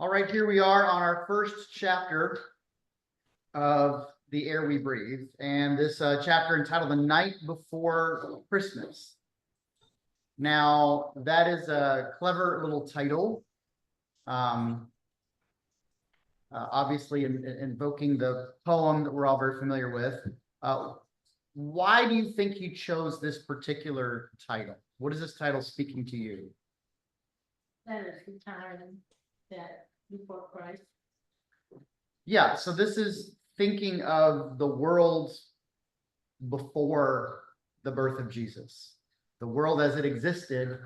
All right, here we are on our first chapter of The Air We Breathe, and this chapter entitled The Night Before Christmas. Now, that is a clever little title, obviously invoking the poem that we're all very familiar with. Why do you think you chose this particular title? What is this title speaking to you? That is the time that before Christ. Yeah, so this is thinking of the world before the birth of Jesus, the world as it existed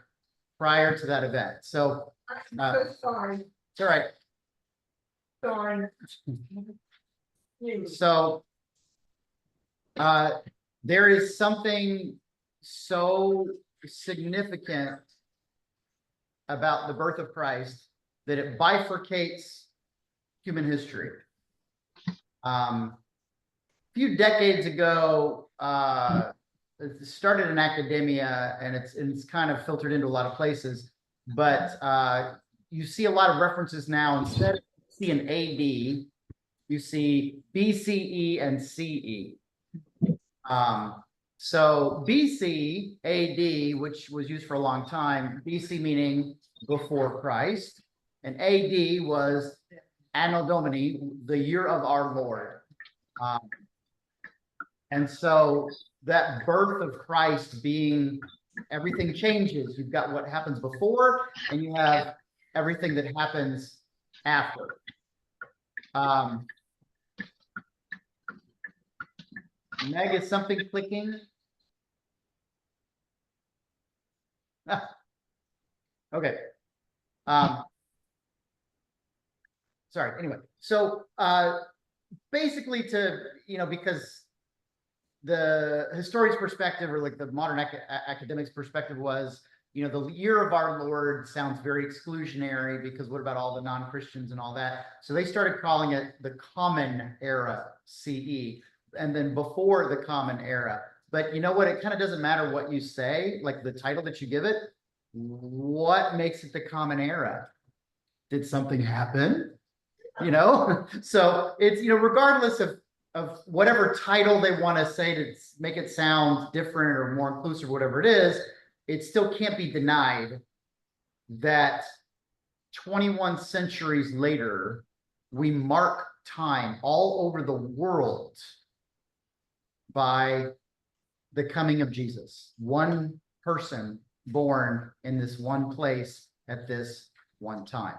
prior to that event. So, I'm so sorry. it's all right. Sorry. So, there is something so significant about the birth of Christ that it bifurcates human history. A few decades ago, it started in academia, and it's kind of filtered into a lot of places, but you see a lot of references now. Instead of seeing AD, you see BCE and CE. So BC, AD, which was used for a long time, BC meaning before Christ, and AD was Anno Domini, the year of our Lord. And so that birth of Christ being, everything changes. You've got what happens before, and you have everything that happens after. Meg, is something clicking? Okay. Sorry. Anyway, so basically, because the historian's perspective, or like the modern academics perspective, was, the year of our Lord sounds very exclusionary, because what about all the non-Christians and all that? So they started calling it the Common Era, CE, and then before the Common Era. But you know what? It kind of doesn't matter what you say, like the title that you give it. What makes it the Common Era? Did something happen? So it's, regardless of whatever title they want to say to make it sound different or more inclusive, whatever it is, it still can't be denied that 21 centuries later, we mark time all over the world by the coming of Jesus. One person born in this one place at this one time.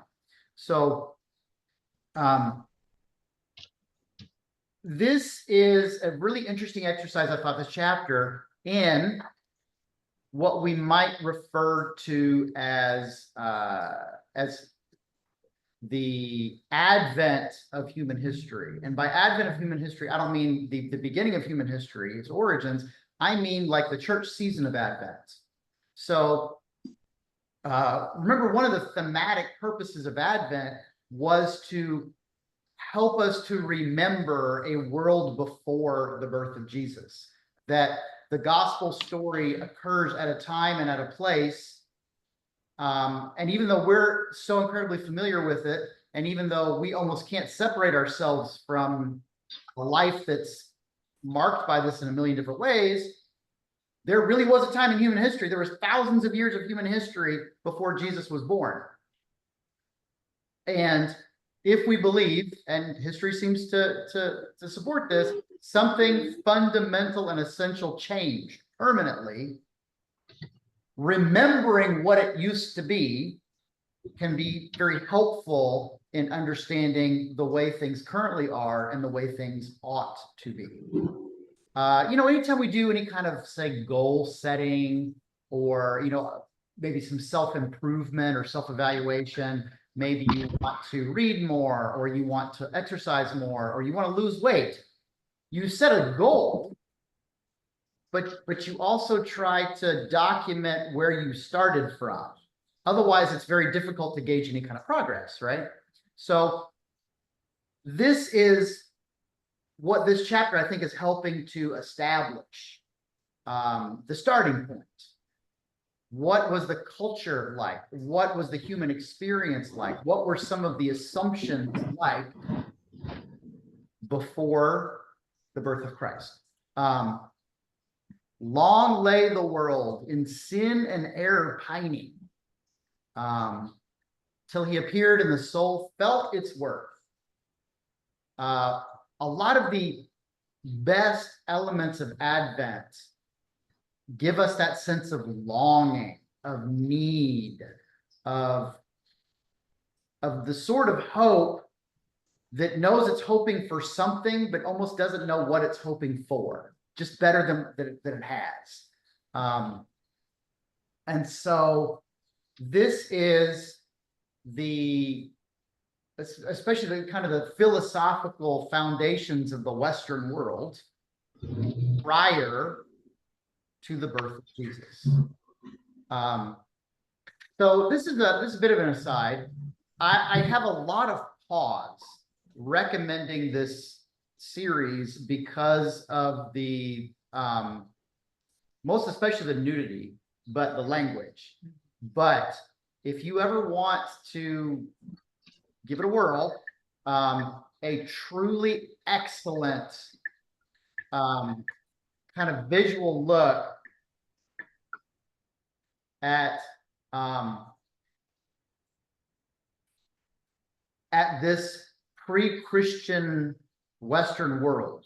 So, this is a really interesting exercise, I thought, this chapter, in what we might refer to as the advent of human history. And by advent of human history, I don't mean the beginning of human history, its origins. I mean like the church season of Advent. So remember, one of the thematic purposes of Advent was to help us to remember a world before the birth of Jesus, that the gospel story occurs at a time and at a place. And even though we're so incredibly familiar with it, and even though we almost can't separate ourselves from a life that's marked by this in a million different ways, there really was a time in human history. There was thousands of years of human history before Jesus was born. And if we believe, and history seems to support this, something fundamental and essential changed permanently, remembering what it used to be can be very helpful in understanding the way things currently are and the way things ought to be. Anytime we do any kind of, say, goal setting, or, maybe some self-improvement or self-evaluation, maybe you want to read more, or you want to exercise more, or you want to lose weight. You set a goal, but you also try to document where you started from. Otherwise, it's very difficult to gauge any kind of progress, right? So this is what this chapter, I think, is helping to establish, the starting point. what was the culture like? What was the human experience like? What were some of the assumptions like before the birth of Christ? Long lay the world in sin and error pining, till he appeared and the soul felt its worth. A lot of the best elements of Advent give us that sense of longing, of need, of the sort of hope that knows it's hoping for something, but almost doesn't know what it's hoping for, just better than it has. And so this is especially the kind of the philosophical foundations of the Western world prior to the birth of Jesus. So this is a bit of an aside. I have a lot of pause recommending this series because of the most especially the nudity, but the language. But if you ever want to give it a whirl, a truly excellent kind of visual look at this pre-Christian Western world,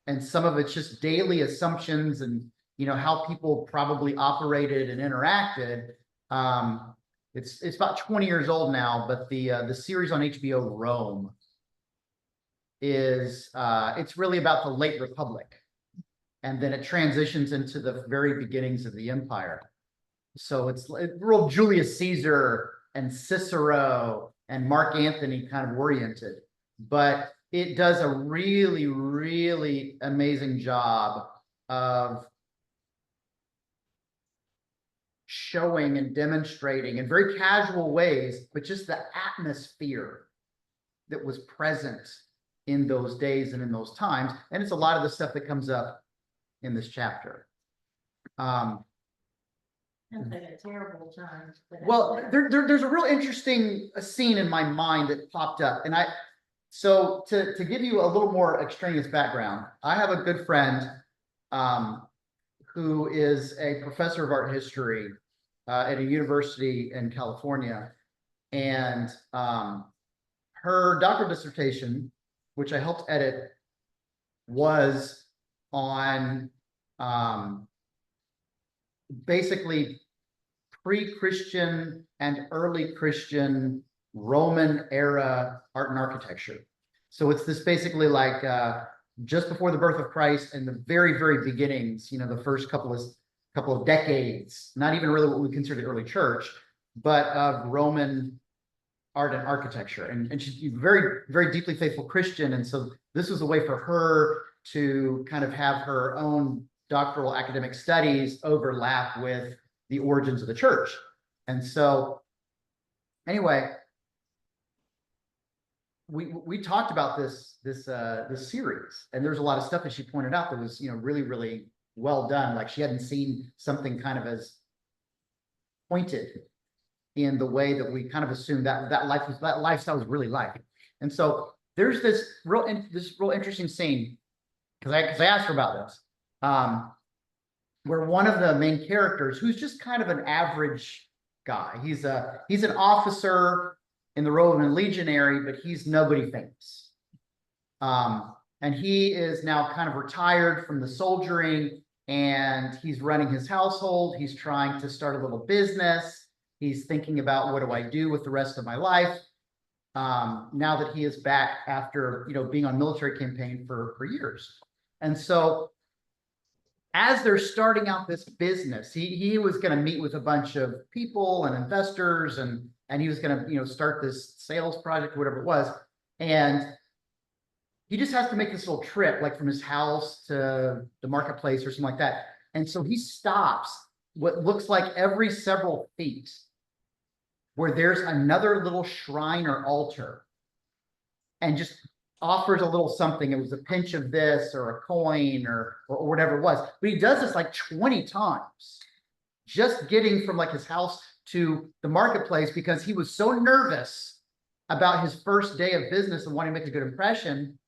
and some of it's just daily assumptions and how people probably operated and interacted. It's about 20 years old now, but the series on HBO, Rome, is it's really about the late Republic, and then it transitions into the very beginnings of the empire. So it's real Julius Caesar and Cicero and Mark Antony kind of oriented, but it does a really, really amazing job of showing and demonstrating in very casual ways, but just the atmosphere that was present in those days and in those times. And it's a lot of the stuff that comes up in this chapter. Sounds like a terrible time. Well, there's a real interesting scene in my mind that popped up, and so to give you a little more extraneous background, I have a good friend who is a professor of art history at a university in California, and her doctoral dissertation, which I helped edit, was on basically pre-Christian and early Christian Roman era art and architecture. So it's this basically like just before the birth of Christ and the very, very beginnings, the first couple of decades, not even really what we consider the early church, but of Roman art and architecture. And she's very, very deeply faithful Christian. And so this was a way for her to kind of have her own doctoral academic studies overlap with the origins of the church. And so anyway, we talked about this series, and there's a lot of stuff that she pointed out that was really, really well done. Like she hadn't seen something kind of as pointed in the way that we kind of assumed that lifestyle was really like. And so there's this real interesting scene, because I asked her about this, where one of the main characters, who's just kind of an average guy, he's an officer in the Roman legionary, but he's nobody famous. And he is now kind of retired from the soldiering, and he's running his household. He's trying to start a little business. He's thinking about, what do I do with the rest of my life? Now that he is back after, being on military campaign for years. And so as they're starting out this business, he was going to meet with a bunch of people and investors, and he was going to, start this sales project, whatever it was. And he just has to make this little trip, like from his house to the marketplace or something like that. And so he stops what looks like every several feet where there's another little shrine or altar, and just offers a little something. It was a pinch of this or a coin or whatever it was. But he does this like 20 times, just getting from like his house to the marketplace because he was so nervous about his first day of business and wanting to make a good impression.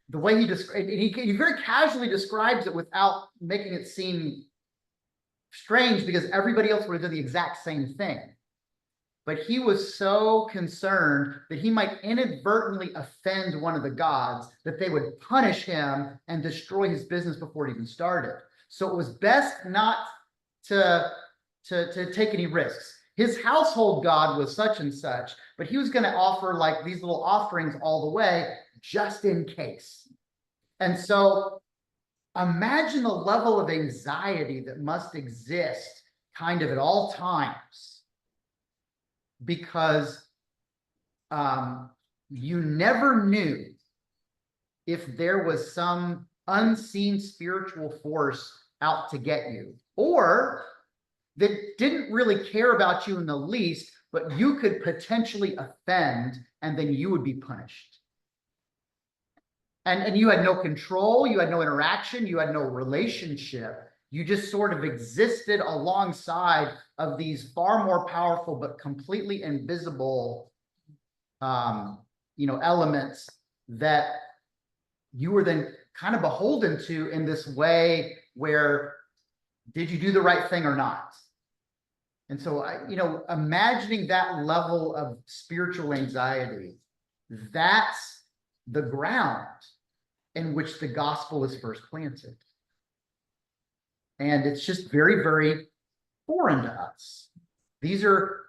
The way he described, he very casually describes it without making it seem strange because everybody else would have done the exact same thing. But he was so concerned that he might inadvertently offend one of the gods that they would punish him and destroy his business before it even started. So it was best not to take any risks. His household god was such and such, but he was going to offer like these little offerings all the way just in case. And so imagine the level of anxiety that must exist kind of at all times, because you never knew if there was some unseen spiritual force out to get you, or that didn't really care about you in the least, but you could potentially offend and then you would be punished. And you had no control, you had no interaction, you had no relationship. You just sort of existed alongside of these far more powerful but completely invisible elements that you were then kind of beholden to in this way where did you do the right thing or not? And so, imagining that level of spiritual anxiety, that's the ground in which the gospel is first planted. And it's just very, very foreign to us. These are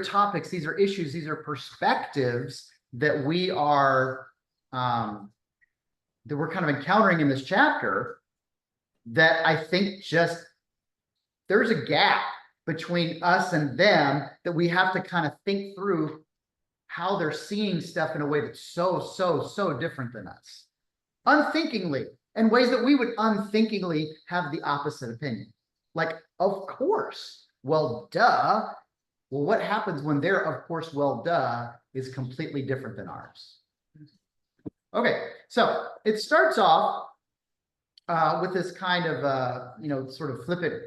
topics, these are issues, these are perspectives that we are, that we're kind of encountering in this chapter that I think just, there's a gap between us and them that we have to kind of think through how they're seeing stuff in a way that's so different than us. Unthinkingly, in ways that we would unthinkingly have the opposite opinion. Like, of course, well, duh. Well, what happens when their of course, well, duh, is completely different than ours? Okay, so it starts off with this kind of, sort of flippant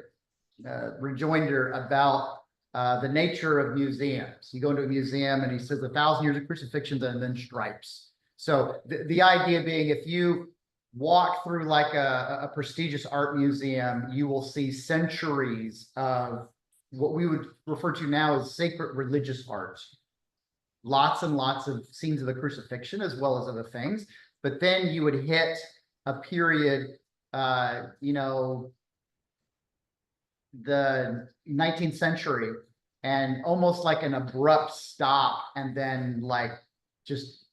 rejoinder about the nature of museums. You go into a museum and he says 1,000 years of crucifixion and then stripes. So the idea being, if you walk through like a prestigious art museum, you will see centuries of what we would refer to now as sacred religious art. Lots and lots of scenes of the crucifixion as well as other things. But then you would hit a period, the 19th century, and almost like an abrupt stop, and then like just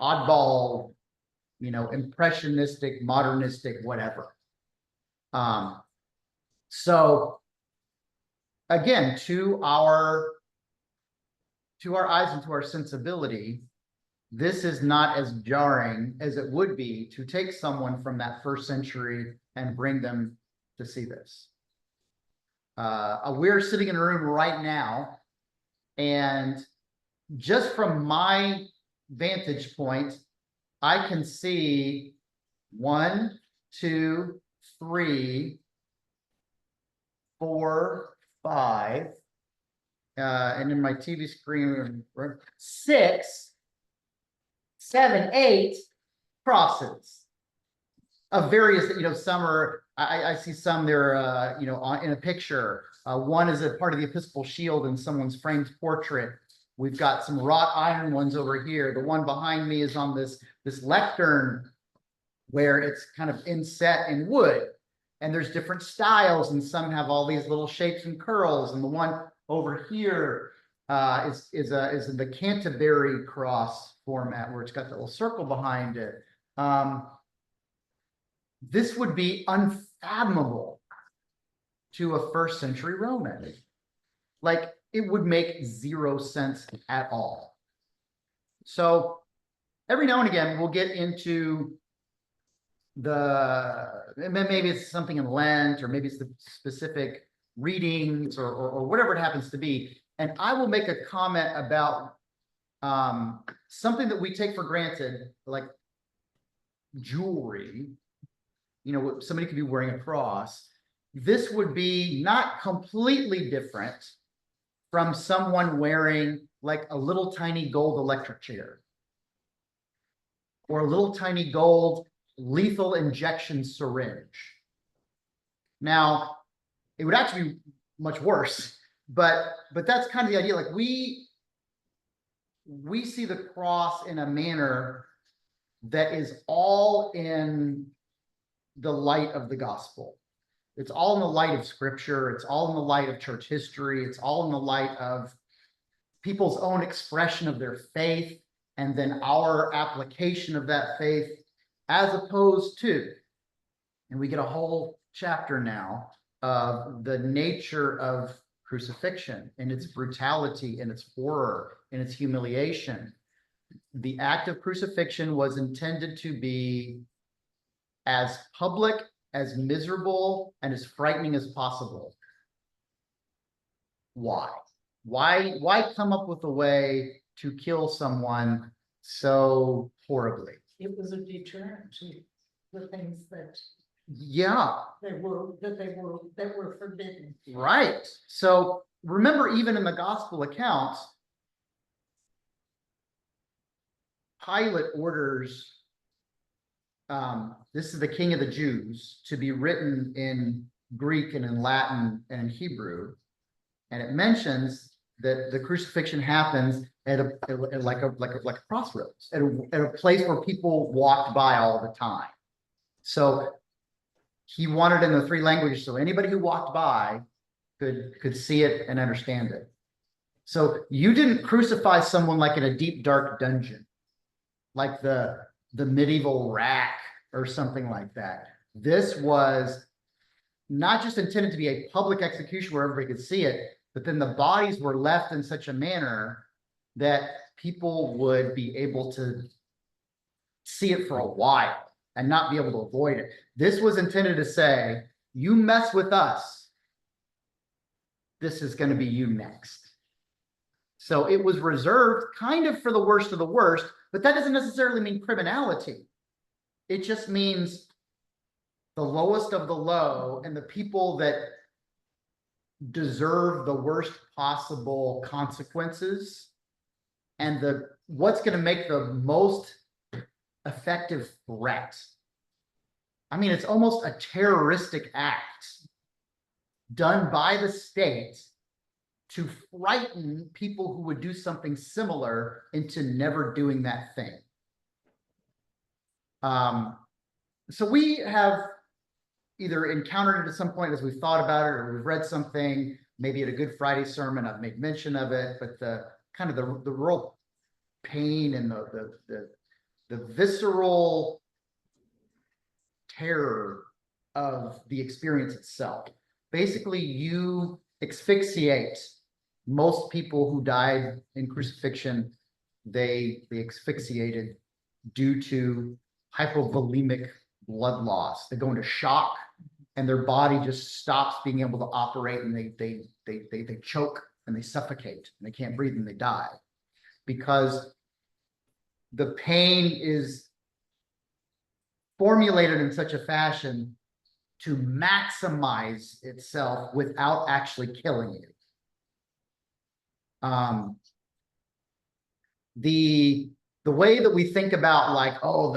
oddball, impressionistic, modernistic, whatever. So again, to our eyes and to our sensibility, this is not as jarring as it would be to take someone from that first century and bring them to see this. We're sitting in a room right now, and just from my vantage point, I can see 1, 2, 3, 4, 5, and in my TV screen, 6, 7, 8 crosses of various, some are, I see some there, in a picture. One is a part of the Episcopal shield in someone's framed portrait. We've got some wrought iron ones over here. The one behind me is on this lectern where it's kind of inset in wood. And there's different styles, and some have all these little shapes and curls. And the one over here is in the Canterbury cross format, where it's got the little circle behind it. This would be unfathomable to a first century Roman. Like, it would make 0 sense at all. So every now and again, we'll get into maybe it's something in Lent, or maybe it's the specific readings or whatever it happens to be. And I will make a comment about something that we take for granted, like jewelry. Somebody could be wearing a cross. this would be not completely different from someone wearing like a little tiny gold electric chair or a little tiny gold lethal injection syringe. Now, it would actually be much worse, but that's kind of the idea. Like we see the cross in a manner that is all in the light of the gospel. It's all in the light of scripture. It's all in the light of church history. It's all in the light of people's own expression of their faith, and then our application of that faith, as opposed to, and we get a whole chapter now of the nature of crucifixion and its brutality and its horror and its humiliation. The act of crucifixion was intended to be as public, as miserable, and as frightening as possible. Why? Why come up with a way to kill someone so horribly? It was a deterrent to the things that Yeah, were forbidden. right. So remember, even in the gospel accounts, Pilate orders, this is the King of the Jews, to be written in Greek and in Latin and in Hebrew. And it mentions that the crucifixion happens at like a crossroads, at a place where people walked by all the time. So he wanted in the 3 languages, so anybody who walked by could see it and understand it. So you didn't crucify someone like in a deep, dark dungeon, like the medieval rack or something like that. This was not just intended to be a public execution where everybody could see it, but then the bodies were left in such a manner that people would be able to see it for a while and not be able to avoid it. This was intended to say, you mess with us, this is going to be you next. So it was reserved kind of for the worst of the worst, but that doesn't necessarily mean criminality. It just means the lowest of the low and the people that deserve the worst possible consequences and what's going to make the most effective threat. I mean, it's almost a terroristic act done by the state to frighten people who would do something similar into never doing that thing. So we have either encountered it at some point as we've thought about it, or we've read something, maybe at a Good Friday sermon, I've made mention of it, but the kind of the real pain and the visceral terror of the experience itself. Basically, you asphyxiate most people who died in crucifixion. They asphyxiated due to hypovolemic blood loss. They go into shock and their body just stops being able to operate, and they choke and they suffocate and they can't breathe and they die because the pain is formulated in such a fashion to maximize itself without actually killing you. The way that we think about, like, oh,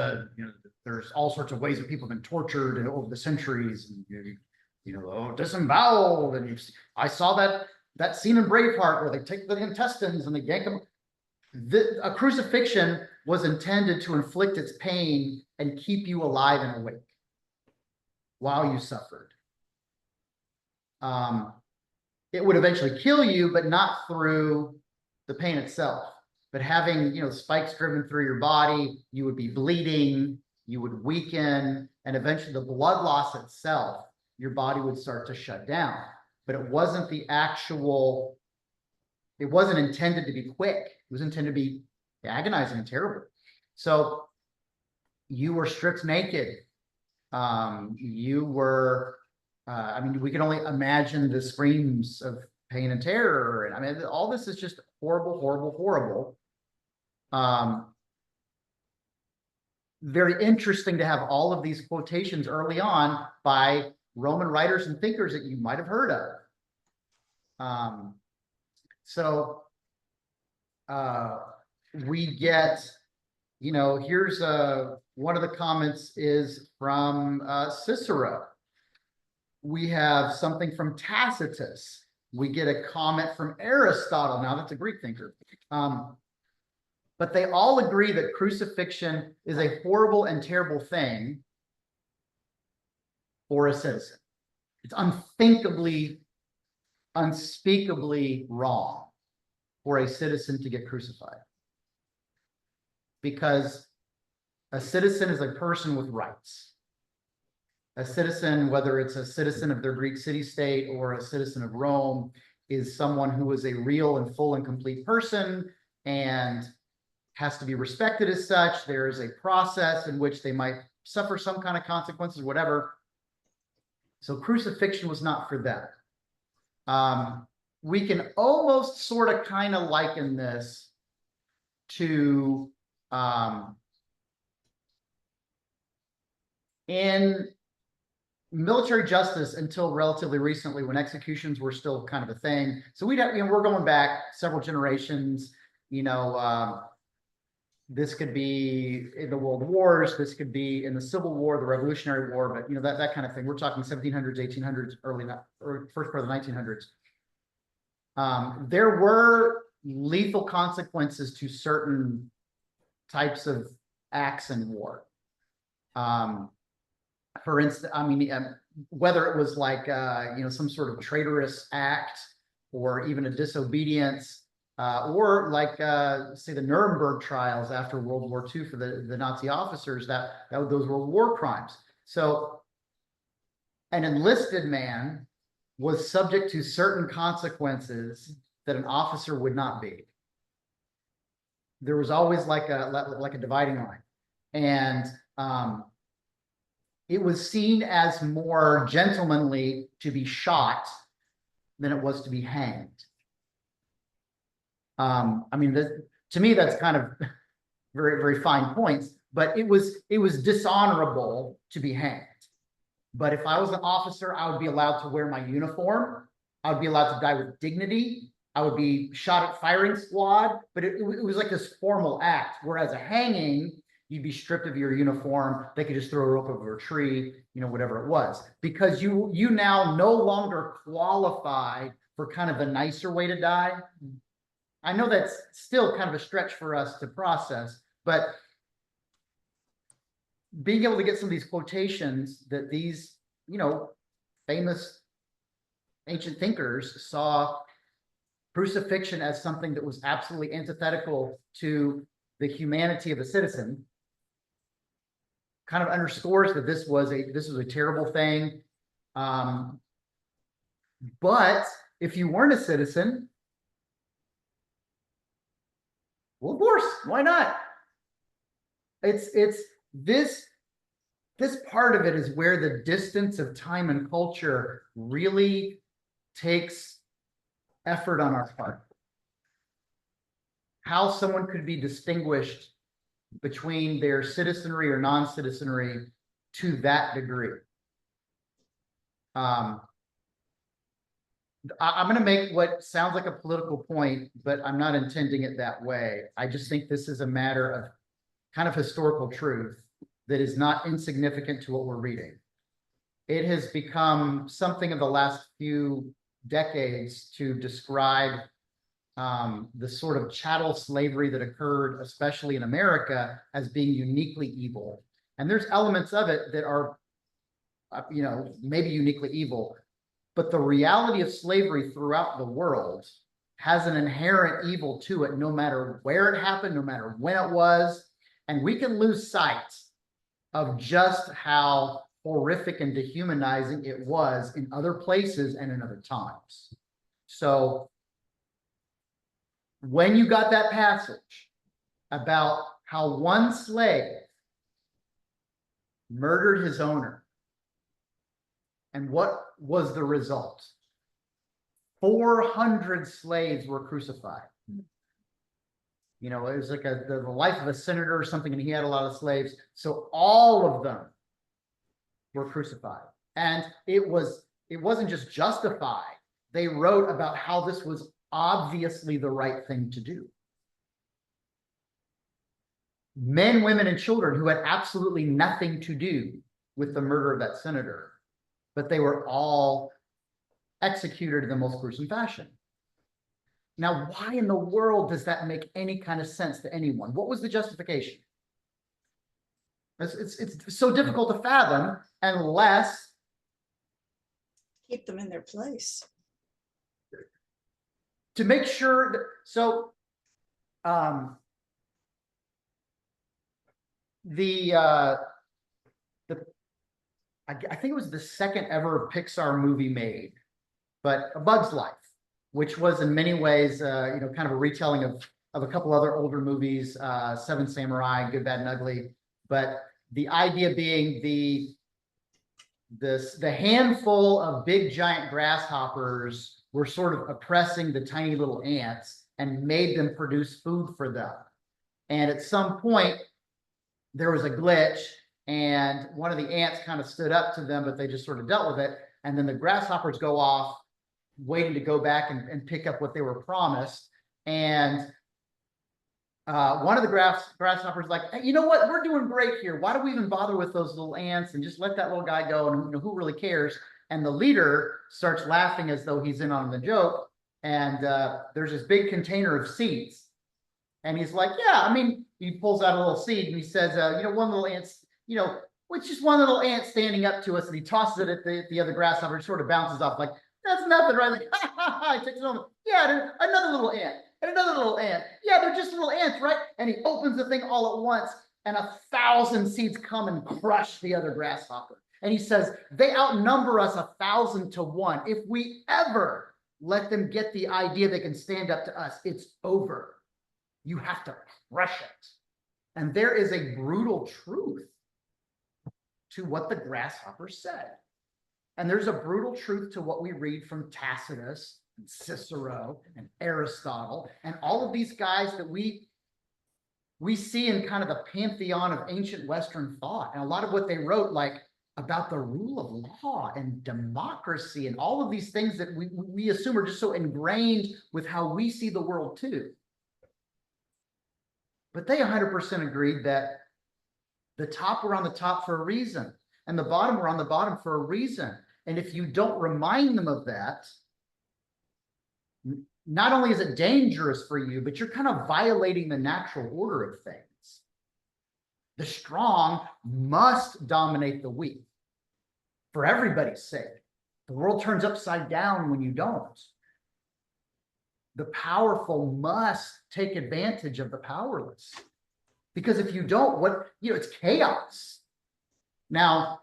there's all sorts of ways that people have been tortured over the centuries, and oh, disemboweled, and I saw that scene in Braveheart where they take the intestines and they yank them. A crucifixion was intended to inflict its pain and keep you alive and awake while you suffered. It would eventually kill you, but not through the pain itself. But having, spikes driven through your body, you would be bleeding, you would weaken, and eventually the blood loss itself, your body would start to shut down. But it wasn't it wasn't intended to be quick. It was intended to be agonizing and terrible. So you were stripped naked. You were, we can only imagine the screams of pain and terror. And all this is just horrible, horrible, horrible. Very interesting to have all of these quotations early on by Roman writers and thinkers that you might have heard of. So we get, here's one of the comments is from Cicero. We have something from Tacitus. We get a comment from Aristotle. Now that's a Greek thinker. But they all agree that crucifixion is a horrible and terrible thing for a citizen. It's unthinkably, unspeakably wrong for a citizen to get crucified. Because a citizen is a person with rights. A citizen, whether it's a citizen of their Greek city-state or a citizen of Rome, is someone who is a real and full and complete person and has to be respected as such. There is a process in which they might suffer some kind of consequences, whatever. So crucifixion was not for them. We can almost sort of kind of liken this to in military justice until relatively recently, when executions were still kind of a thing. So we'd have, we're going back several generations, this could be in the World Wars, this could be in the Civil War, the Revolutionary War, but that kind of thing. We're talking 1700s, 1800s, or first part of the 1900s. There were lethal consequences to certain types of acts in war. For instance, whether it was like some sort of traitorous act or even a disobedience, or like say the Nuremberg trials after World War II for the Nazi officers, those were war crimes. So an enlisted man was subject to certain consequences that an officer would not be. There was always like a dividing line, and it was seen as more gentlemanly to be shot than it was to be hanged. To me, that's kind of very, very fine points, but it was dishonorable to be hanged. But if I was an officer, I would be allowed to wear my uniform. I would be allowed to die with dignity. I would be shot at firing squad, but it was like this formal act. Whereas a hanging, you'd be stripped of your uniform. They could just throw a rope over a tree, whatever it was, because you now no longer qualify for kind of a nicer way to die. I know that's still kind of a stretch for us to process, but being able to get some of these quotations that these, famous ancient thinkers saw crucifixion as something that was absolutely antithetical to the humanity of a citizen, kind of underscores that this was a terrible thing. But if you weren't a citizen, well, of course, why not? It's this part of it is where the distance of time and culture really takes effort on our part. How someone could be distinguished between their citizenry or non-citizenry to that degree. I'm going to make what sounds like a political point, but I'm not intending it that way. I just think this is a matter of kind of historical truth that is not insignificant to what we're reading. It has become something of the last few decades to describe the sort of chattel slavery that occurred, especially in America, as being uniquely evil. And there's elements of it that are, maybe uniquely evil, but the reality of slavery throughout the world has an inherent evil to it, no matter where it happened, no matter when it was. And we can lose sight of just how horrific and dehumanizing it was in other places and in other times. So when you got that passage about how one slave murdered his owner, and what was the result? 400 slaves were crucified. It was like the life of a senator or something, and he had a lot of slaves. So all of them were crucified. And it wasn't just justified. They wrote about how this was obviously the right thing to do. Men, women, and children who had absolutely nothing to do with the murder of that senator, but they were all executed in the most gruesome fashion. Now, why in the world does that make any kind of sense to anyone? What was the justification? It's so difficult to fathom unless Keep them in their place. to make sure that, so I think it was the second ever Pixar movie made, but A Bug's Life, which was in many ways, kind of a retelling of a couple other older movies, Seven Samurai, Good, Bad, and Ugly. But the idea being the handful of big giant grasshoppers were sort of oppressing the tiny little ants and made them produce food for them. And at some point, there was a glitch, and one of the ants kind of stood up to them, but they just sort of dealt with it. And then the grasshoppers go off, waiting to go back and pick up what they were promised. And one of the grasshoppers like, hey, you know what? We're doing great here. Why do we even bother with those little ants and just let that little guy go? And who really cares? And the leader starts laughing as though he's in on the joke. And there's this big container of seeds. And he's like, yeah, I mean, he pulls out a little seed and he says, one little ant's, it's just one little ant standing up to us. And he tosses it at the other grasshopper, sort of bounces off like, that's nothing, right? Like, ha, ha, ha. He takes it home. Yeah, another little ant. And another little ant. Yeah, they're just little ants, right? And he opens the thing all at once, and 1,000 seeds come and crush the other grasshopper. And he says, they outnumber us 1,000 to 1. If we ever let them get the idea they can stand up to us, it's over. You have to crush it. And there is a brutal truth to what the grasshopper said. And there's a brutal truth to what we read from Tacitus and Cicero and Aristotle and all of these guys that we see in kind of the pantheon of ancient Western thought. And a lot of what they wrote, like about the rule of law and democracy and all of these things that we assume are just so ingrained with how we see the world too. But they 100% agreed that the top were on the top for a reason and the bottom were on the bottom for a reason. And if you don't remind them of that, not only is it dangerous for you, but you're kind of violating the natural order of things. The strong must dominate the weak for everybody's sake. The world turns upside down when you don't. The powerful must take advantage of the powerless. Because if you don't, it's chaos. Now,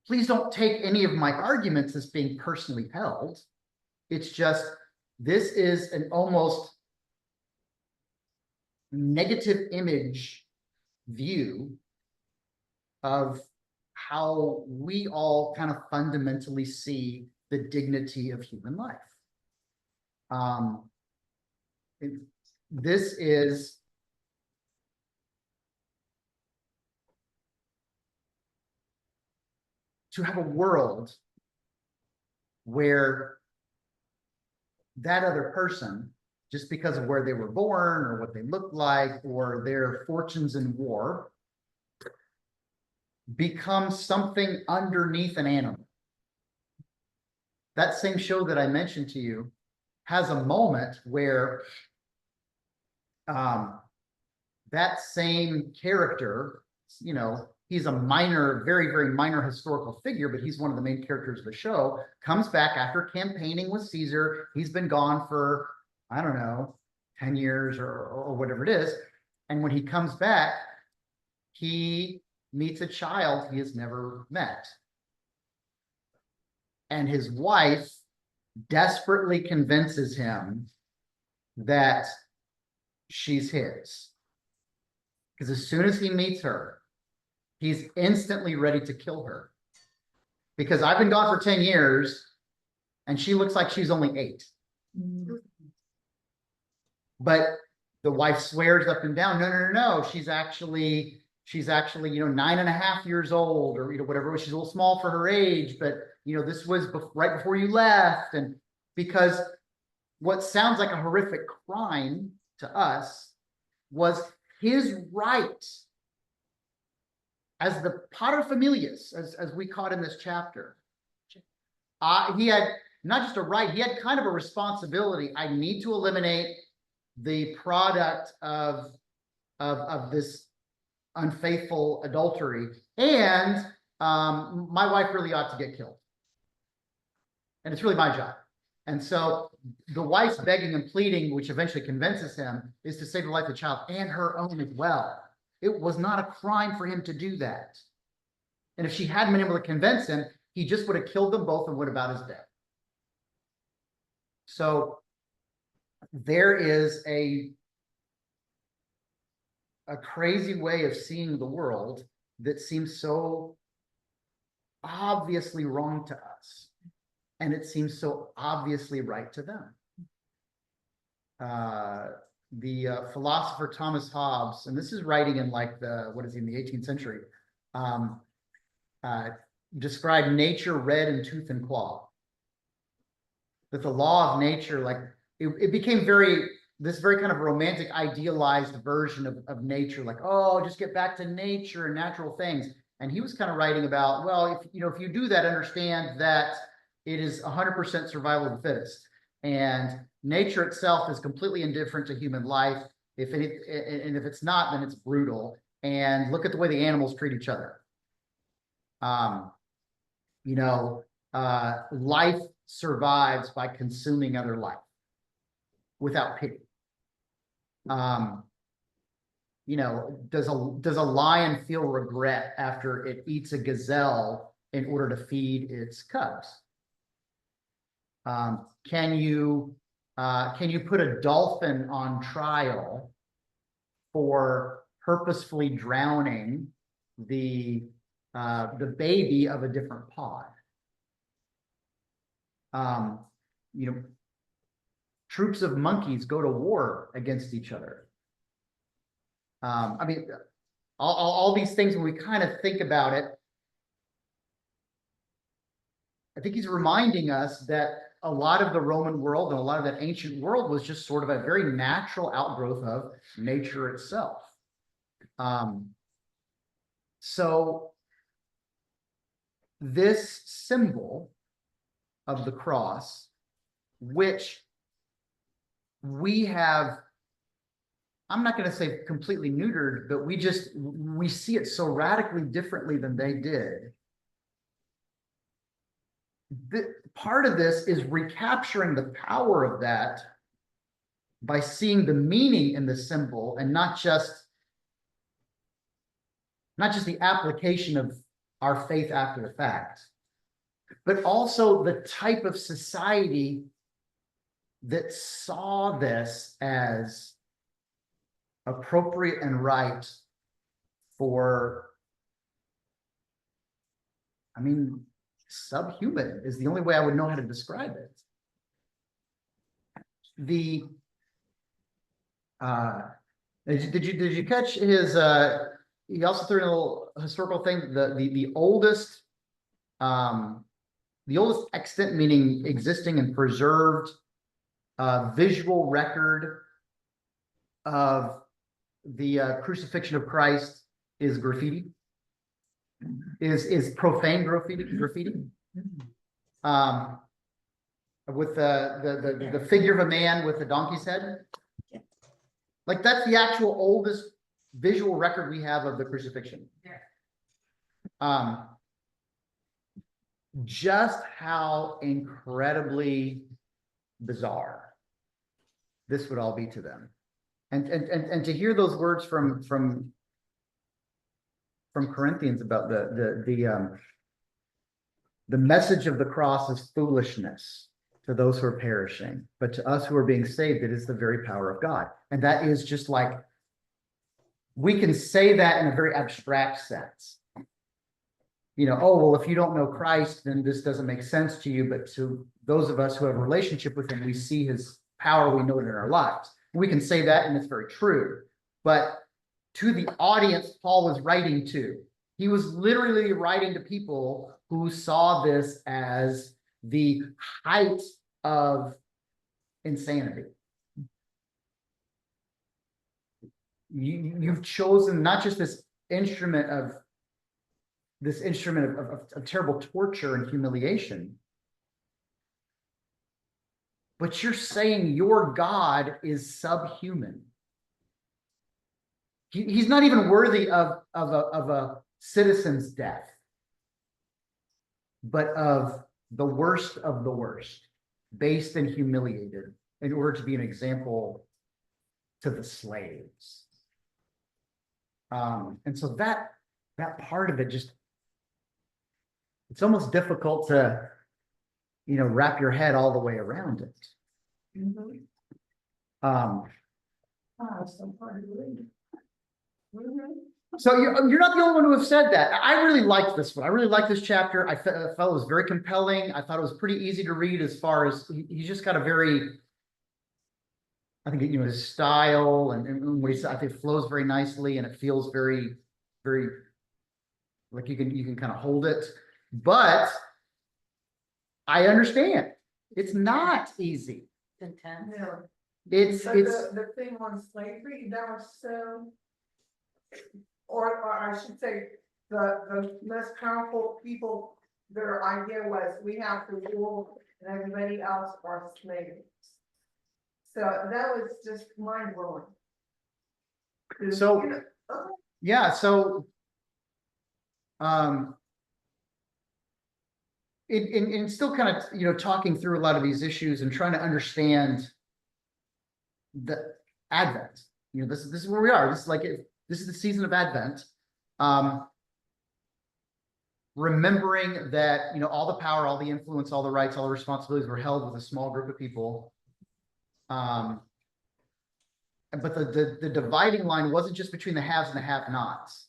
please don't take any of my arguments as being personally held. It's just, this is an almost negative image view of how we all kind of fundamentally see the dignity of human life. This is to have a world where that other person, just because of where they were born or what they looked like or their fortunes in war, becomes something underneath an animal. That same show that I mentioned to you has a moment where that same character, he's a minor, very, very minor historical figure, but he's one of the main characters of the show, comes back after campaigning with Caesar. He's been gone for, I don't know, 10 years or whatever it is. And when he comes back, he meets a child he has never met. And his wife desperately convinces him that she's his. Because as soon as he meets her, he's instantly ready to kill her. Because I've been gone for 10 years and she looks like she's only 8. But the wife swears up and down, no, she's actually she's actually, 9.5 years old, or, whatever, she's a little small for her age, but, this was right before you left. And because what sounds like a horrific crime to us was his right as the paterfamilias, as we caught in this chapter. He had not just a right, he had kind of a responsibility. I need to eliminate the product of this unfaithful adultery, and my wife really ought to get killed, and it's really my job. And so the wife's begging and pleading, which eventually convinces him, is to save the life of the child and her own as well. It was not a crime for him to do that. And if she hadn't been able to convince him, he just would have killed them both and went about his day. So there is a crazy way of seeing the world that seems so obviously wrong to us, and it seems so obviously right to them. The philosopher Thomas Hobbes, and this is writing in like in the 18th century, described nature red in tooth and claw. That the law of nature, like it became this very kind of romantic, idealized version of nature, like, oh, just get back to nature and natural things. And he was kind of writing about, well, if you do that, understand that it is 100% survival of the fittest, and nature itself is completely indifferent to human life. And if it's not, then it's brutal. And look at the way the animals treat each other. Life survives by consuming other life without pity. Does a lion feel regret after it eats a gazelle in order to feed its cubs? Can you put a dolphin on trial for purposefully drowning the baby of a different pod? Troops of monkeys go to war against each other. All these things, when we kind of think about it, I think he's reminding us that a lot of the Roman world and a lot of that ancient world was just sort of a very natural outgrowth of nature itself. So this symbol of the cross, which we have, I'm not going to say completely neutered, but we see it so radically differently than they did. Part of this is recapturing the power of that by seeing the meaning in the symbol, and not just the application of our faith after the fact, but also the type of society that saw this as appropriate and right for, subhuman is the only way I would know how to describe it. Did you catch his? He also threw in a little historical thing. The oldest extant, meaning existing and preserved, visual record of the crucifixion of Christ is graffiti. Is profane graffiti. With the figure of a man with a donkey's head. Like, that's the actual oldest visual record we have of the crucifixion. Just how incredibly bizarre this would all be to them. And to hear those words from Corinthians about the message of the cross is foolishness to those who are perishing, but to us who are being saved, it is the very power of God. And that is just like, we can say that in a very abstract sense. Oh, well, if you don't know Christ, then this doesn't make sense to you. But to those of us who have a relationship with him, we see his power, we know it in our lives. We can say that, and it's very true. But to the audience Paul was writing to. He was literally writing to people who saw this as the height of insanity. You've chosen not just this instrument of terrible torture and humiliation, but you're saying your God is subhuman. He's not even worthy of a citizen's death, but of the worst, based and humiliated in order to be an example to the slaves. And so that part of it just, it's almost difficult to, wrap your head all the way around it. So you're not the only one who have said that. I really liked this one. I really liked this chapter. I felt it was very compelling. I thought it was pretty easy to read as far as he's just got a very, I think, his style and what he said, I think it flows very nicely and it feels very, very like you can kind of hold it. But I understand it's not easy. Intense. Yeah. It's The thing on slavery, that was so, or I should say, the less powerful people, their idea was we have to rule and everybody else are slaves. So that was just mind blowing. So, yeah, so in still kind of talking through a lot of these issues and trying to understand the Advent. This is where we are. This is this is the season of Advent. Remembering that all the power, all the influence, all the rights, all the responsibilities were held with a small group of people. But the dividing line wasn't just between the haves and the have-nots.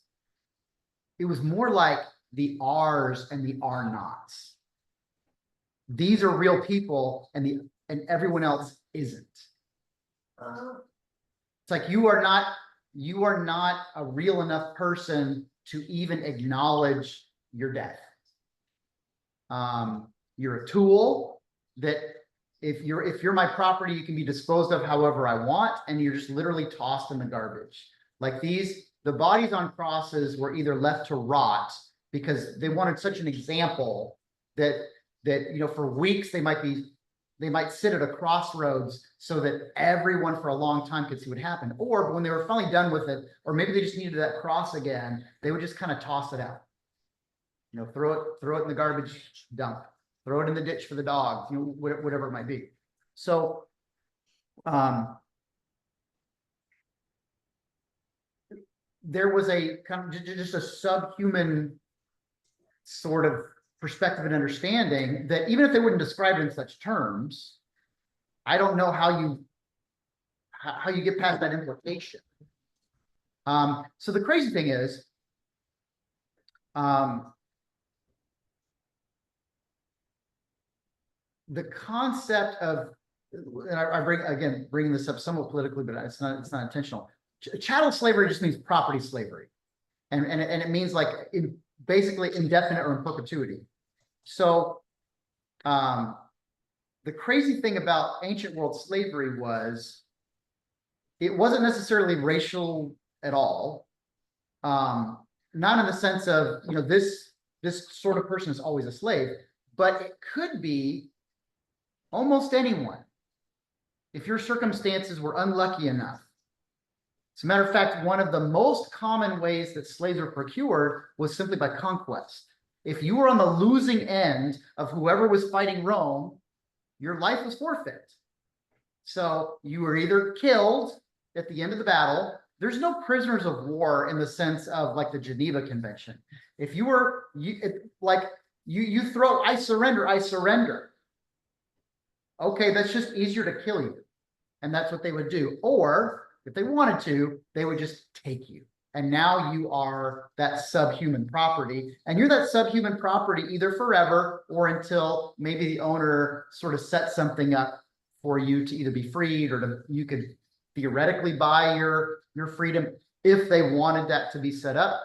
It was more like the ares and the are-nots. These are real people, and everyone else isn't. It's like you are not a real enough person to even acknowledge your death. You're a tool that if you're my property, you can be disposed of however I want, and you're just literally tossed in the garbage. Like the bodies on crosses were either left to rot because they wanted such an example that for weeks they might sit at a crossroads so that everyone for a long time could see what happened. Or when they were finally done with it, or maybe they just needed that cross again, they would just kind of toss it out. Throw it in the garbage dump, throw it in the ditch for the dogs, whatever it might be. So, there was a kind of just a subhuman sort of perspective and understanding that even if they wouldn't describe it in such terms, I don't know how you get past that implication. So the crazy thing is, the concept of, and I bring this up somewhat politically, but it's not intentional. Chattel slavery just means property slavery, and it means basically indefinite or in perpetuity. So, the crazy thing about ancient world slavery was it wasn't necessarily racial at all. Not in the sense of this sort of person is always a slave, but it could be almost anyone if your circumstances were unlucky enough. As a matter of fact, one of the most common ways that slaves were procured was simply by conquest. If you were on the losing end of whoever was fighting Rome, your life was forfeit. So you were either killed at the end of the battle. There's no prisoners of war in the sense of the Geneva Convention. If you were, you throw, I surrender. Okay, that's just easier to kill you. And that's what they would do. Or if they wanted to, they would just take you. And now you are that subhuman property. And you're that subhuman property either forever or until maybe the owner sort of sets something up for you to either be freed or you could theoretically buy your freedom. if they wanted that to be set up.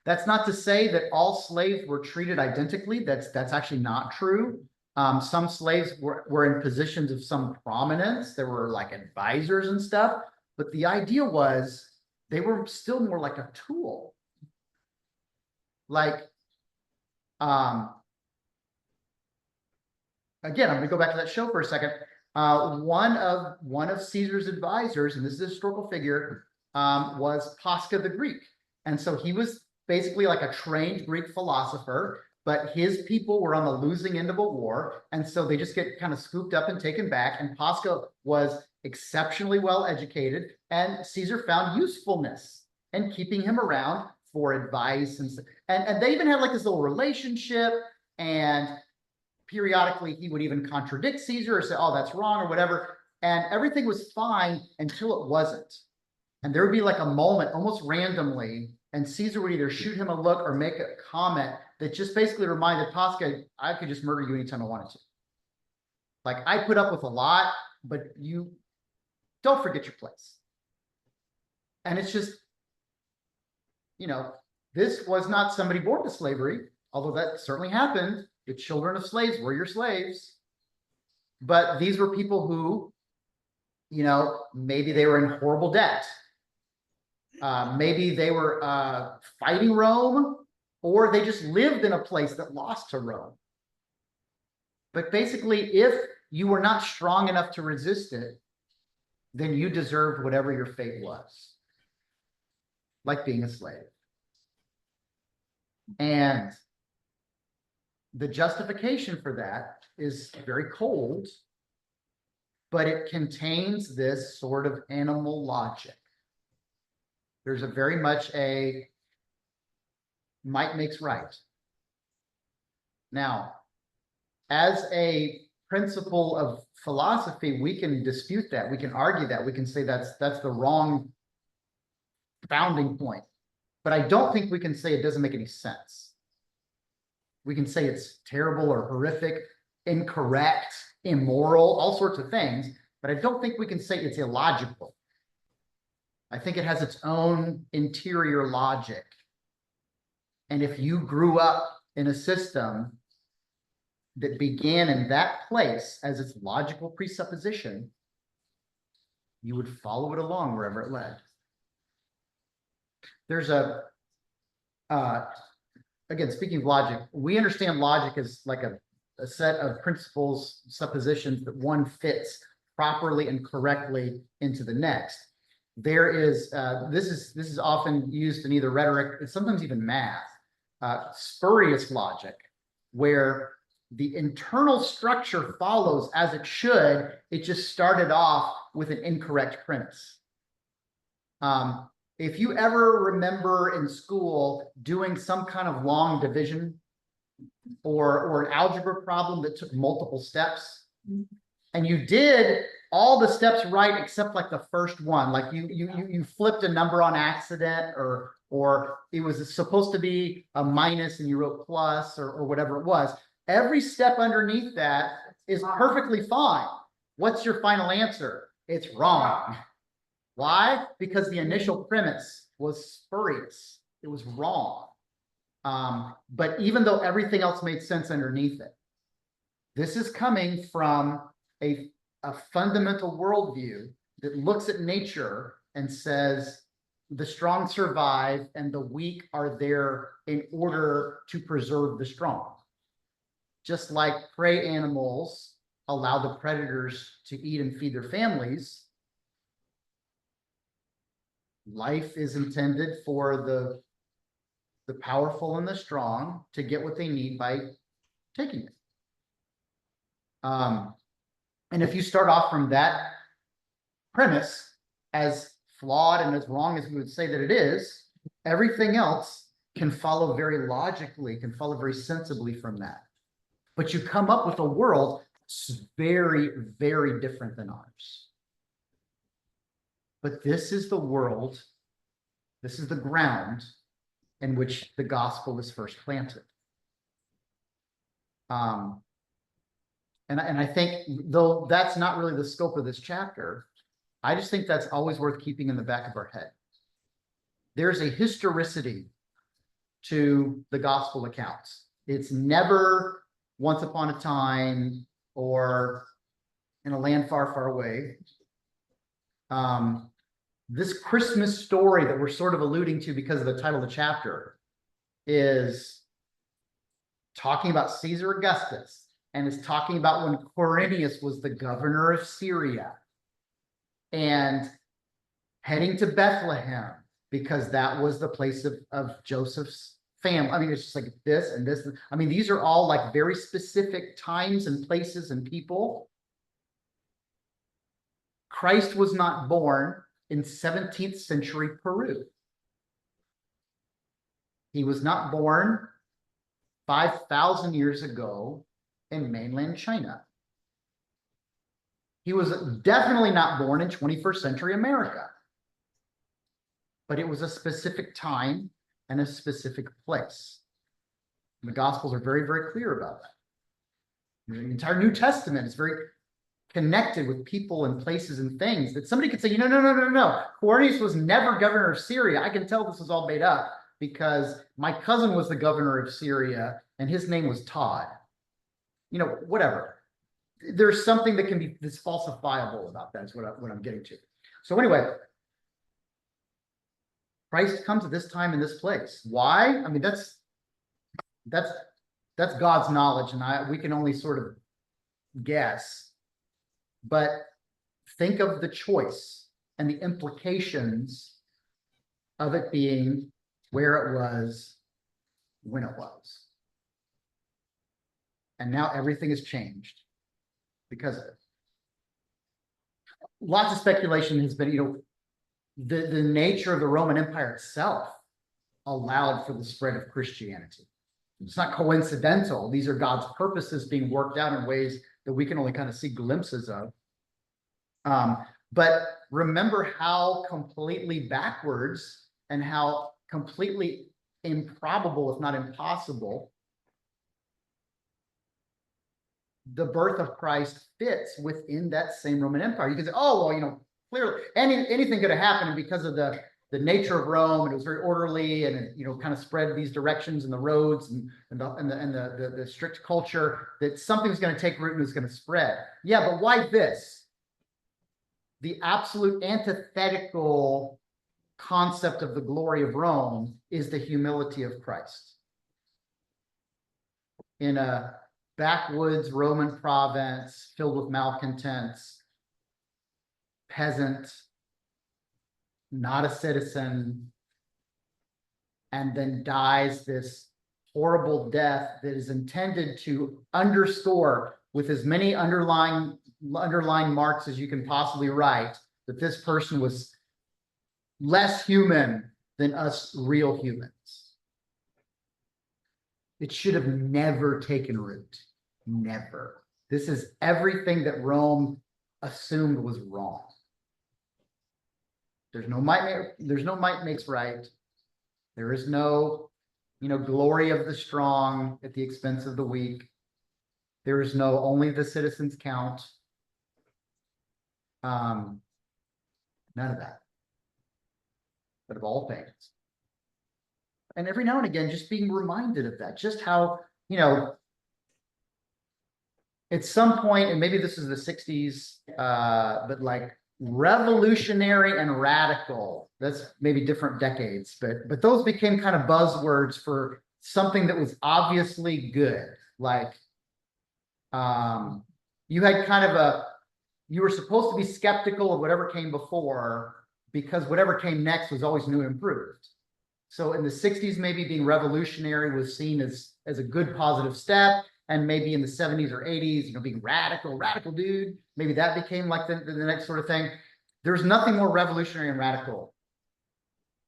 That's not to say that all slaves were treated identically. That's actually not true. Some slaves were in positions of some prominence. There were like advisors and stuff, but the idea was they were still more like a tool. Like, again, I'm gonna go back to that show for a second. One of Caesar's advisors, and this is a historical figure, was Pasca the Greek. And so he was basically like a trained Greek philosopher, but his people were on the losing end of a war. And so they just get kind of scooped up and taken back. And Pasca was exceptionally well educated, and Caesar found usefulness in keeping him around for advice. And they even had like this little relationship, and periodically he would even contradict Caesar or say, oh, that's wrong or whatever. And everything was fine until it wasn't. And there would be like a moment almost randomly, and Caesar would either shoot him a look or make a comment that just basically reminded Pasca, I could just murder you anytime I wanted to. Like, I put up with a lot, but you don't forget your place. And it's just, you know, this was not somebody born to slavery, although that certainly happened. The children of slaves were your slaves. But these were people who, you know, maybe they were in horrible debt. Maybe they were fighting Rome, or they just lived in a place that lost to Rome. But basically, if you were not strong enough to resist it, then you deserved whatever your fate was, like being a slave. And the justification for that is very cold, but it contains this sort of animal logic. There's a very much a might makes right. Now, as a principle of philosophy, we can dispute that. We can argue that. We can say that's the wrong founding point. But I don't think we can say it doesn't make any sense. We can say it's terrible or horrific, incorrect, immoral, all sorts of things, but I don't think we can say it's illogical. I think it has its own interior logic. And if you grew up in a system that began in that place as its logical presupposition, you would follow it along wherever it led. There's a, again, speaking of logic, we understand logic as like a set of principles, suppositions that one fits properly and correctly into the next. There is, this is often used in either rhetoric, and sometimes even math, spurious logic, where the internal structure follows as it should. It just started off with an incorrect premise. If you ever remember in school doing some kind of long division or an algebra problem that took multiple steps, and you did all the steps right except like the first one, like you flipped a number on accident, or it was supposed to be a minus and you wrote plus, or whatever it was. Every step underneath that is perfectly fine. What's your final answer? It's wrong. Why? Because the initial premise was spurious. It was wrong. But even though everything else made sense underneath it, this is coming from a fundamental worldview that looks at nature and says the strong survive and the weak are there in order to preserve the strong. Just like prey animals allow the predators to eat and feed their families, life is intended for the powerful and the strong to get what they need by taking it. And if you start off from that premise, as flawed and as wrong as we would say that it is, everything else can follow very logically, can follow very sensibly from that. But you come up with a world that's very, very different than ours. But this is the world, this is the ground in which the gospel was first planted. And I think, though that's not really the scope of this chapter, I just think that's always worth keeping in the back of our head. There's a historicity to the gospel accounts. It's never once upon a time or in a land far, far away. This Christmas story that we're sort of alluding to because of the title of the chapter is talking about Caesar Augustus, and it's talking about when Quirinius was the governor of Syria and heading to Bethlehem because that was the place of Joseph's family. I mean, it's just like this and this. I mean, these are all like very specific times and places and people. Christ was not born in 17th century Peru. He was not born 5,000 years ago in mainland China. He was definitely not born in 21st century America. But it was a specific time and a specific place. And the Gospels are very, very clear about that. The entire New Testament is very connected with people and places and things that somebody could say, no. Quirinius was never governor of Syria. I can tell this is all made up because my cousin was the governor of Syria and his name was Todd. Whatever. There's something that can be this falsifiable about that is what I'm getting to. So anyway, Christ comes at this time in this place. Why? I mean, that's God's knowledge, and we can only sort of guess. But think of the choice and the implications of it being where it was, when it was. And now everything has changed because of it. Lots of speculation has been, the nature of the Roman Empire itself allowed for the spread of Christianity. It's not coincidental. These are God's purposes being worked out in ways that we can only kind of see glimpses of. But remember how completely backwards and how completely improbable, if not impossible, the birth of Christ fits within that same Roman Empire. You can say, oh, well, clearly anything could have happened because of the nature of Rome, and it was very orderly, and it, kind of spread these directions and the roads and the strict culture, that something's going to take root and is going to spread. Yeah, but why this? The absolute antithetical concept of the glory of Rome is the humility of Christ. In a backwoods Roman province filled with malcontents, peasant, not a citizen, and then dies this horrible death that is intended to underscore with as many underlying marks as you can possibly write that this person was less human than us real humans. It should have never taken root. Never. This is everything that Rome assumed was wrong. There's no might makes right. There is no, glory of the strong at the expense of the weak. There is no only the citizens count. None of that. But of all things. And every now and again, just being reminded of that, just how, at some point, and maybe this is the 60s, but like revolutionary and radical, that's maybe different decades, but those became kind of buzzwords for something that was obviously good. Like, you had kind of you were supposed to be skeptical of whatever came before because whatever came next was always new and improved. So in the 60s, maybe being revolutionary was seen as a good positive step. And maybe in the 70s or 80s, being radical dude, maybe that became like the next sort of thing. There's nothing more revolutionary and radical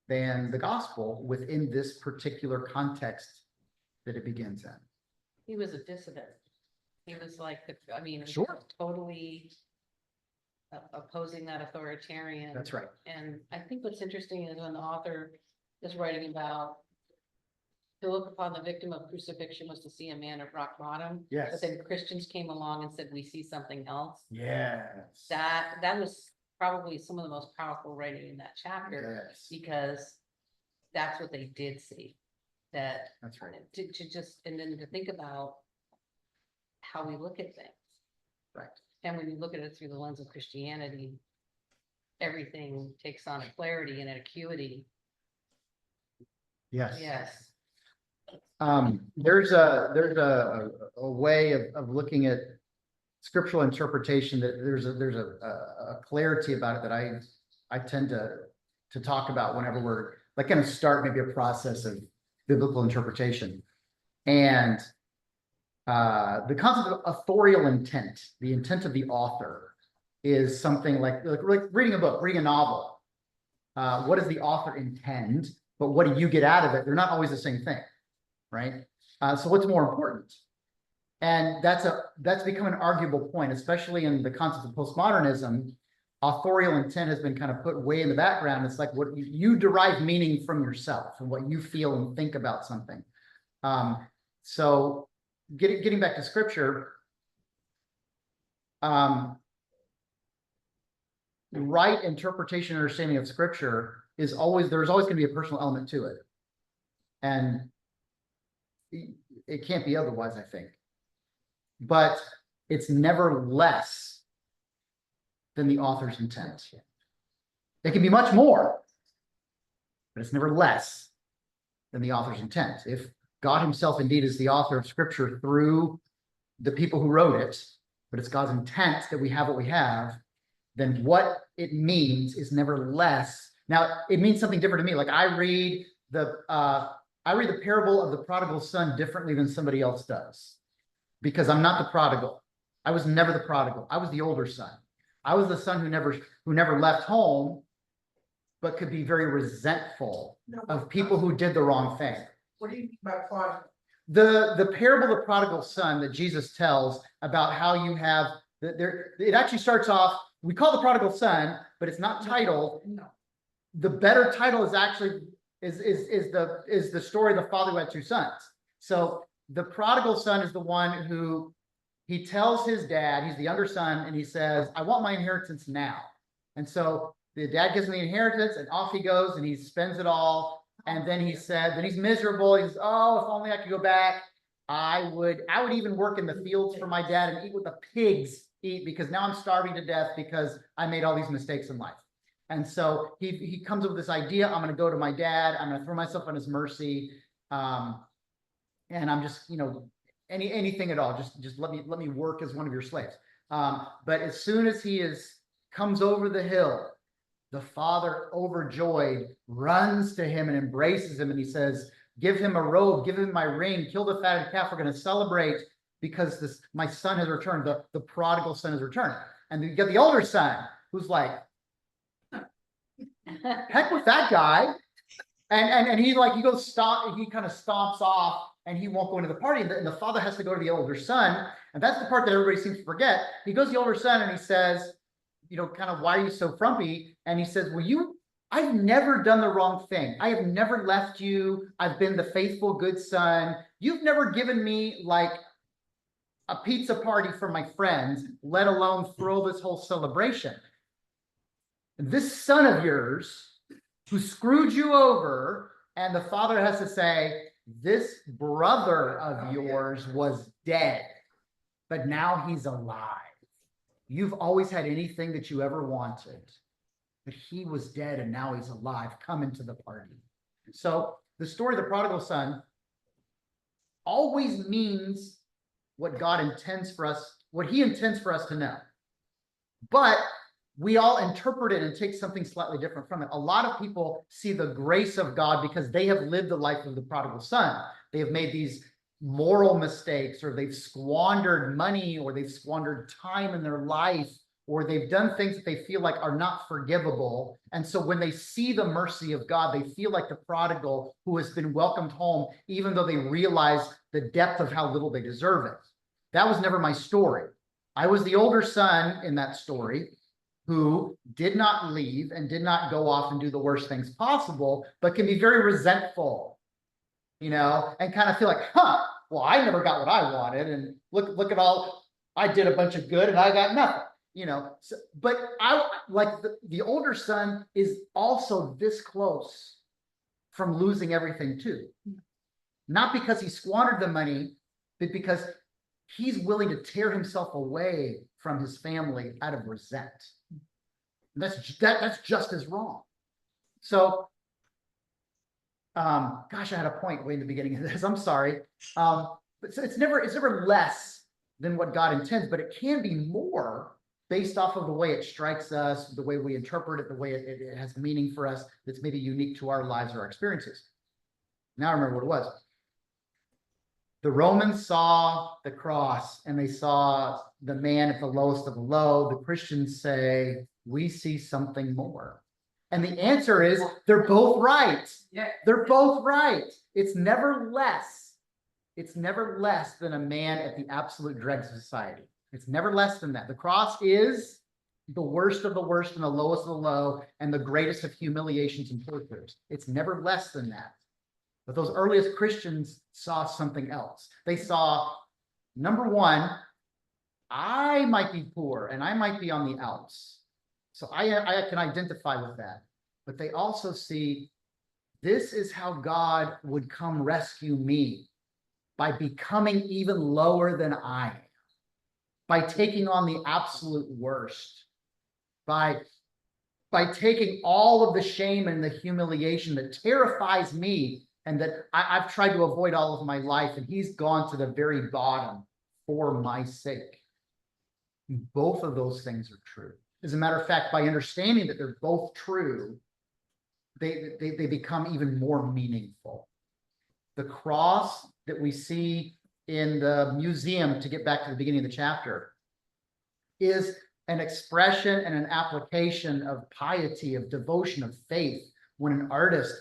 than the gospel within this particular context that it begins in. He was a dissident. He was like, Sure. totally opposing that authoritarian. That's right. And I think what's interesting is when the author is writing about to look upon the victim of crucifixion was to see a man of rock bottom. Yes. But then Christians came along and said, we see something else. Yes. That was probably some of the most powerful writing in that chapter, Yes, because that's what they did see. That that's right. to just, and then to think about how we look at things. Right. And when you look at it through the lens of Christianity, everything takes on a clarity and an acuity. Yes. Yes. There's a way of looking at scriptural interpretation that there's a clarity about it that I tend to talk about whenever we're like going to start maybe a process of biblical interpretation. And the concept of authorial intent, the intent of the author, is something like reading a book, reading a novel. What does the author intend? But what do you get out of it? They're not always the same thing, right? So what's more important? And that's become an arguable point, especially in the concept of postmodernism. Authorial intent has been kind of put way in the background. It's like what you derive meaning from yourself and what you feel and think about something. So getting back to scripture, right interpretation and understanding of scripture is there's always going to be a personal element to it. And it can't be otherwise, I think. But it's never less than the author's intent. It can be much more, but it's never less than the author's intent. If God himself indeed is the author of scripture through the people who wrote it, but it's God's intent that we have what we have, then what it means is never less. Now, it means something different to me. Like I read the parable of the prodigal son differently than somebody else does, because I'm not the prodigal. I was never the prodigal. I was the older son. I was the son who never left home, but could be very resentful of people who did the wrong thing. What do you mean by prodigal? The parable of the prodigal son that Jesus tells about how you have it actually starts off, we call the prodigal son, but it's not titled. No. The better title is actually is the story of the father who had two sons. So the prodigal son is the one who he tells his dad, he's the younger son, and he says, I want my inheritance now. And so the dad gives him the inheritance, and off he goes, and he spends it all. And then he said, then he's miserable. He says, oh, if only I could go back. I would even work in the fields for my dad and eat what the pigs eat, because now I'm starving to death because I made all these mistakes in life. And so he comes up with this idea, I'm going to go to my dad, I'm going to throw myself on his mercy. And I'm just, anything at all, just let me work as one of your slaves. But as soon as comes over the hill, the father, overjoyed, runs to him and embraces him, and he says, give him a robe, give him my ring, kill the fatted calf, we're going to celebrate because my son has returned, the prodigal son has returned. And you get the older son who's like, heck with that guy. And he goes stop, he kind of stomps off, and he won't go into the party. And the father has to go to the older son. And that's the part that everybody seems to forget. He goes to the older son and he says, kind of, why are you so frumpy? And he says, well, I've never done the wrong thing. I have never left you. I've been the faithful, good son. You've never given me like a pizza party for my friends, let alone throw this whole celebration. This son of yours who screwed you over, and the father has to say, this brother of yours was dead, but now he's alive. You've always had anything that you ever wanted, but he was dead and now he's alive. Come into the party. So the story of the prodigal son always means what God intends for us, what he intends for us to know. But we all interpret it and take something slightly different from it. A lot of people see the grace of God because they have lived the life of the prodigal son. They have made these moral mistakes, or they've squandered money, or they've squandered time in their life, or they've done things that they feel like are not forgivable. And so when they see the mercy of God, they feel like the prodigal who has been welcomed home, even though they realize the depth of how little they deserve it. That was never my story. I was the older son in that story who did not leave and did not go off and do the worst things possible, but can be very resentful, and kind of feel like, well, I never got what I wanted. And look at all, I did a bunch of good and I got nothing. you know, so, but like the older son is also this close from losing everything too. Not because he squandered the money, but because he's willing to tear himself away from his family out of resent. That's just as wrong. So, gosh, I had a point way in the beginning of this. I'm sorry. But so it's never less than what God intends, but it can be more based off of the way it strikes us, the way we interpret it, the way it has meaning for us that's maybe unique to our lives or our experiences. Now I remember what it was. The Romans saw the cross and they saw the man at the lowest of the low. The Christians say, we see something more. And the answer is, they're both right. Yeah. They're both right. It's never less. It's never less than a man at the absolute dregs of society. It's never less than that. The cross is the worst of the worst and the lowest of the low and the greatest of humiliations and tortures. It's never less than that. But those earliest Christians saw something else. They saw, number one, I might be poor and I might be on the outs. So I can identify with that. But they also see, this is how God would come rescue me, by becoming even lower than I am, by taking on the absolute worst, by taking all of the shame and the humiliation that terrifies me and that I've tried to avoid all of my life, and he's gone to the very bottom for my sake. Both of those things are true. As a matter of fact, by understanding that they're both true, they become even more meaningful. The cross that we see in the museum, to get back to the beginning of the chapter, is an expression and an application of piety, of devotion, of faith. When an artist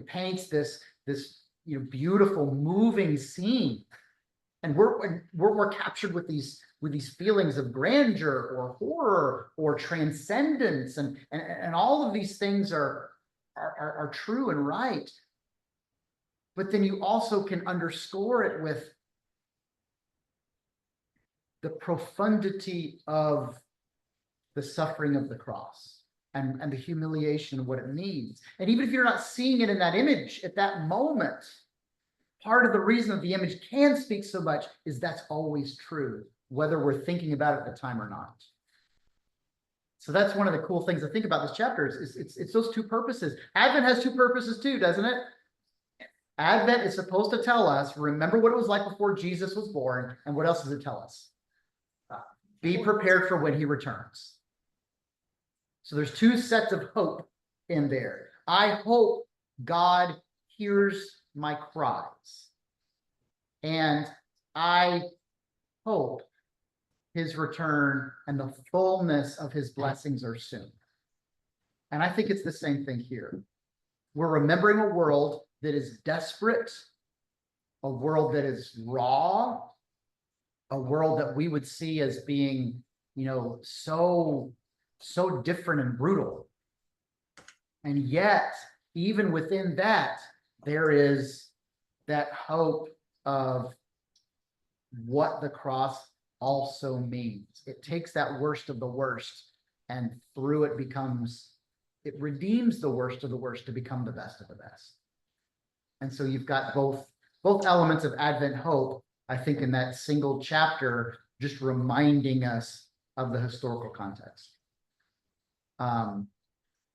paints this beautiful, moving scene, and we're captured with these feelings of grandeur or horror or transcendence, and all of these things are true and right. But then you also can underscore it with the profundity of the suffering of the cross and the humiliation of what it means. And even if you're not seeing it in that image at that moment, part of the reason that the image can speak so much is that's always true, whether we're thinking about it at the time or not. So that's one of the cool things I think about this chapter is it's those two purposes. Advent has two purposes too, doesn't it? Advent is supposed to tell us, remember what it was like before Jesus was born. And what else does it tell us? Be prepared for when he returns. So there's two sets of hope in there. I hope God hears my cries. And I hope his return and the fullness of his blessings are soon. And I think it's the same thing here. We're remembering a world that is desperate, a world that is raw, a world that we would see as being, so different and brutal. And yet, even within that, there is that hope of what the cross also means. It takes that worst of the worst, and through it redeems the worst of the worst to become the best of the best. And so you've got both elements of Advent hope, I think, in that single chapter, just reminding us of the historical context.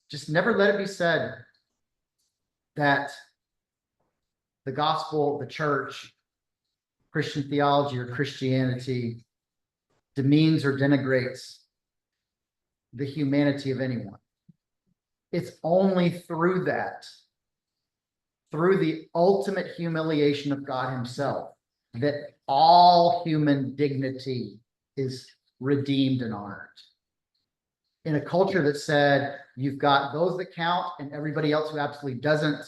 Just never let it be said that the gospel, the church, Christian theology, or Christianity demeans or denigrates the humanity of anyone. It's only through that, through the ultimate humiliation of God himself, that all human dignity is redeemed and honored. In a culture that said, you've got those that count and everybody else who absolutely doesn't,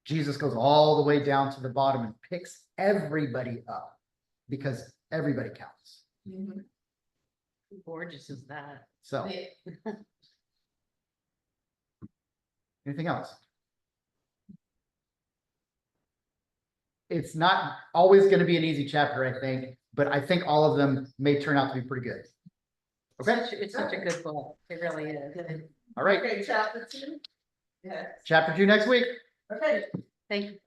Jesus goes all the way down to the bottom and picks everybody up because everybody counts. Mm-hmm. Gorgeous is that. So, anything else? It's not always going to be an easy chapter, I think, but I think all of them may turn out to be pretty good. Okay, It's such a good book. It really is. all right, Okay, chapter 2? Yeah, chapter 2 next week. okay. Thank you.